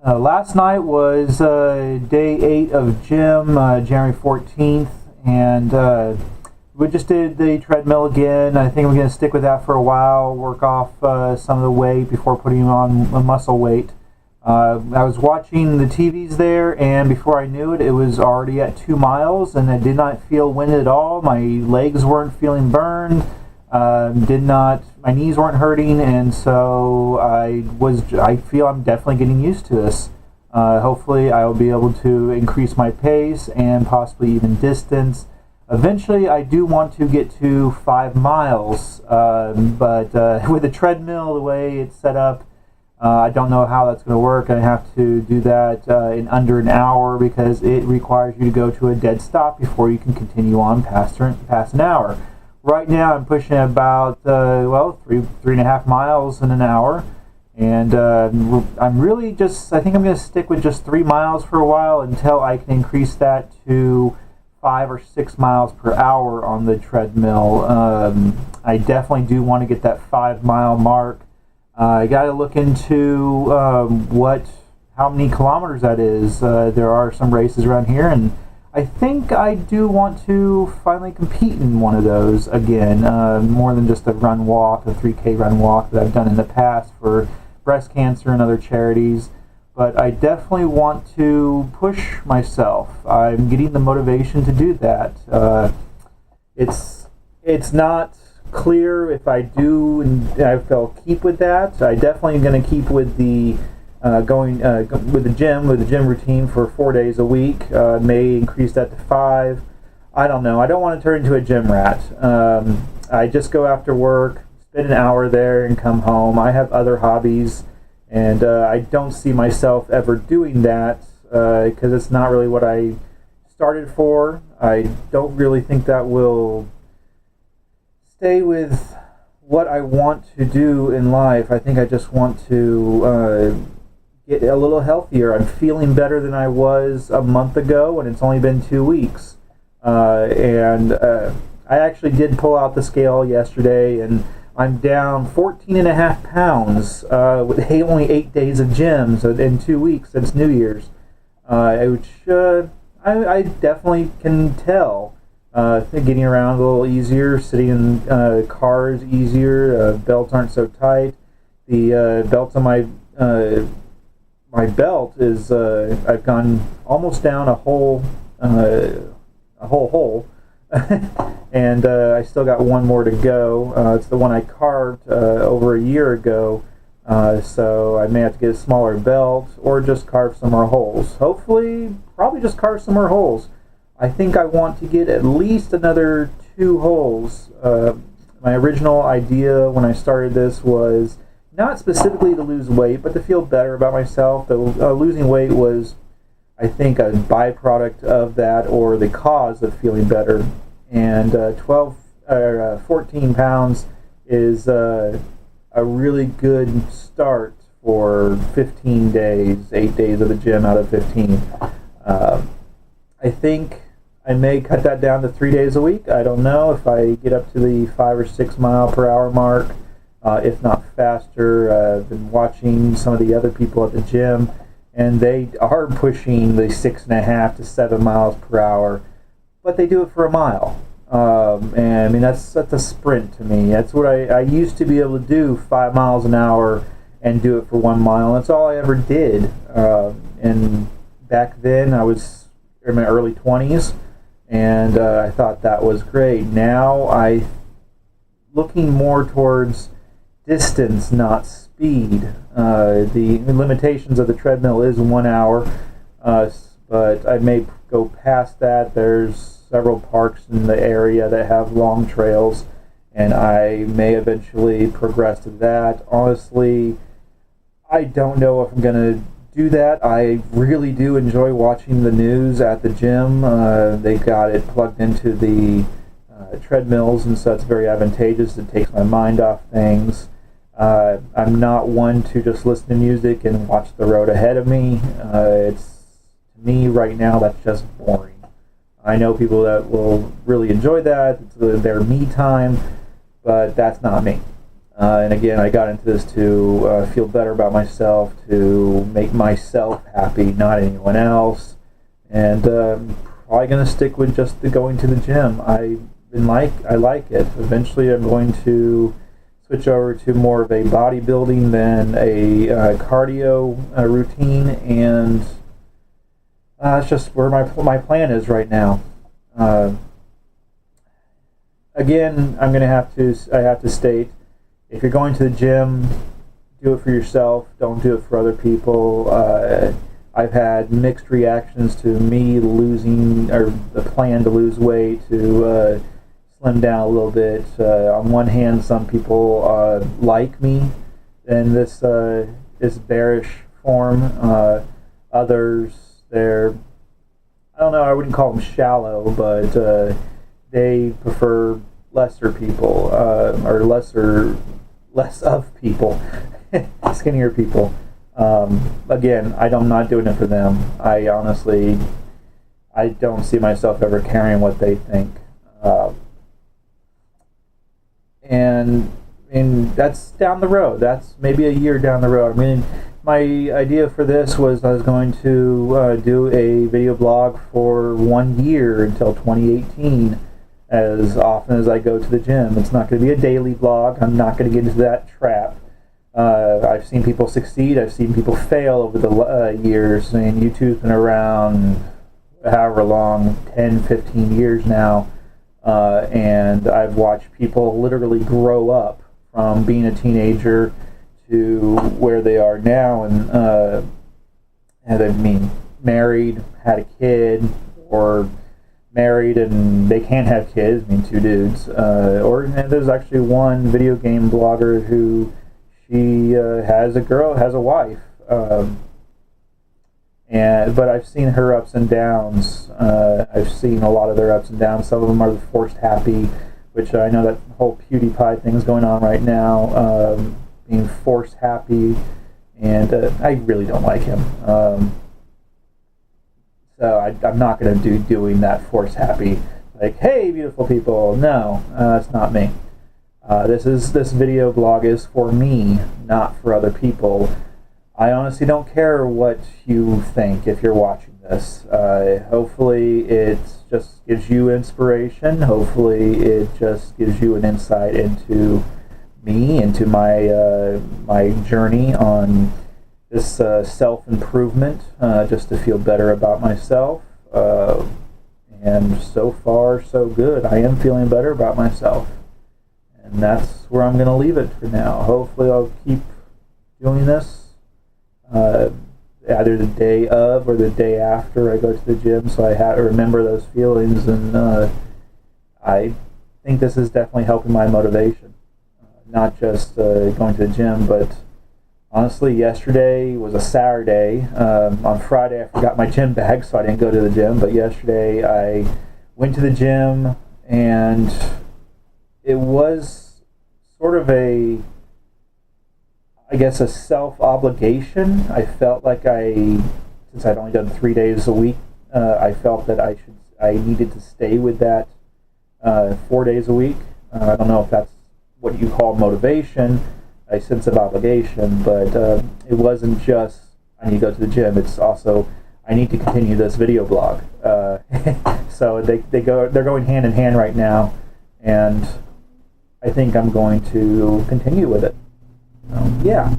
Last night was day 8 of gym, January 14th, and we just did the treadmill again. I think I'm going to stick with that for a while, work off some of the weight before putting on muscle weight. I was watching the TVs there, and before I knew it, it was already at 2 miles, and I did not feel winded at all. My legs weren't feeling burned. My knees weren't hurting, and so I feel I'm definitely getting used to this. Hopefully I will be able to increase my pace and possibly even distance. Eventually I do want to get to 5 miles, but with the treadmill, the way it's set up, I don't know how that's going to work. I have to do that in under an hour because it requires you to go to a dead stop before you can continue on past an hour. Right now I'm pushing about, 3.5 miles in an hour. And I'm really I think I'm going to stick with just 3 miles for a while until I can increase that to 5 or 6 miles per hour on the treadmill. I definitely do want to get that 5 mile mark. I got to look into how many kilometers that is. There are some races around here, and I think I do want to finally compete in one of those again, more than just a 3K run walk that I've done in the past for breast cancer and other charities. But I definitely want to push myself. I'm getting the motivation to do that. It's not clear if I do and if I'll keep with that. I definitely am going to keep with the with the gym routine for 4 days a week. May increase that to 5. I don't know. I don't want to turn into a gym rat. I just go after work, spend an hour there, and come home. I have other hobbies, and I don't see myself ever doing that because it's not really what I started for. I don't really think that will stay with what I want to do in life. I think I just want to get a little healthier. I'm feeling better than I was a month ago, and it's only been 2 weeks. I actually did pull out the scale yesterday, and I'm down 14.5 pounds with only 8 days of gym, so in 2 weeks since New Year's, which I definitely can tell. Getting around a little easier, sitting in cars easier, belts aren't so tight. The belts on my belt is I've gone almost down a whole hole, and I still got one more to go. It's the one I carved over a year ago, so I may have to get a smaller belt or just carve some more holes. Hopefully, probably just carve some more holes. I think I want to get at least another 2 holes. My original idea when I started this was not specifically to lose weight, but to feel better about myself. Losing weight was, I think, a byproduct of that, or the cause of feeling better. And 14 pounds is a really good start for 15 days, 8 days of the gym out of 15. I think I may cut that down to 3 days a week. I don't know if I get up to the 5 or 6 mile per hour mark, if not faster. I've been watching some of the other people at the gym, and they are pushing the 6.5 to 7 miles per hour, but they do it for a mile. And I mean, that's a sprint to me. That's what I used to be able to do, 5 miles an hour and do it for 1 mile. That's all I ever did. And back then I was in my early 20s, and I thought that was great. Now looking more towards distance, not speed. The limitations of the treadmill is 1 hour, but I may go past that. There's several parks in the area that have long trails, and I may eventually progress to that. Honestly, I don't know if I'm going to do that. I really do enjoy watching the news at the gym. They got it plugged into the treadmills, and so it's very advantageous. It takes my mind off things. I'm not one to just listen to music and watch the road ahead of me. It's, to me right now, that's just boring. I know people that will really enjoy that. It's their me time, but that's not me. And again, I got into this to feel better about myself, to make myself happy, not anyone else. And probably going to stick with just the going to the gym. I like it. Eventually, I'm going to switch over to more of a bodybuilding than a cardio routine, and that's just where my plan is right now. Again, I have to state, if you're going to the gym, do it for yourself. Don't do it for other people. I've had mixed reactions to me losing, or the plan to lose weight, to slim down a little bit. On one hand, some people like me in this bearish form. Others, I don't know, I wouldn't call them shallow, but they prefer lesser people, or less of people, skinnier people. Again, I'm not doing it for them. I honestly, I don't see myself ever caring what they think. And that's down the road. That's maybe a year down the road. I mean, my idea for this was I was going to do a video blog for 1 year until 2018, as often as I go to the gym. It's not going to be a daily blog. I'm not going to get into that trap. I've seen people succeed. I've seen people fail over the years. I mean, YouTube's been around however long, 10, 15 years now. And I've watched people literally grow up from being a teenager to where they are now, and they've married, had a kid, or married and they can't have kids. I mean, two dudes. And there's actually one video game blogger who she has a wife. But I've seen her ups and downs. I've seen a lot of their ups and downs. Some of them are the forced happy, which I know that whole PewDiePie thing is going on right now, being forced happy, and I really don't like him. So I'm not going to doing that forced happy, like, hey, beautiful people. No, that's not me. This video blog is for me, not for other people. I honestly don't care what you think if you're watching this. Hopefully it just gives you inspiration. Hopefully it just gives you an insight into me, into my journey on this self-improvement, just to feel better about myself. And so far, so good. I am feeling better about myself. And that's where I'm going to leave it for now. Hopefully I'll keep doing this either the day of or the day after I go to the gym, so I remember those feelings, and I think this is definitely helping my motivation. Not just going to the gym, but honestly, yesterday was a Saturday. On Friday I forgot my gym bag, so I didn't go to the gym, but yesterday I went to the gym, and it was sort of a self-obligation. I felt like since I'd only done 3 days a week, I felt that I needed to stay with that 4 days a week. I don't know if that's what you call motivation, a sense of obligation, but it wasn't just I need to go to the gym. It's also I need to continue this video blog. So they're going hand in hand right now, and I think I'm going to continue with it. Yeah.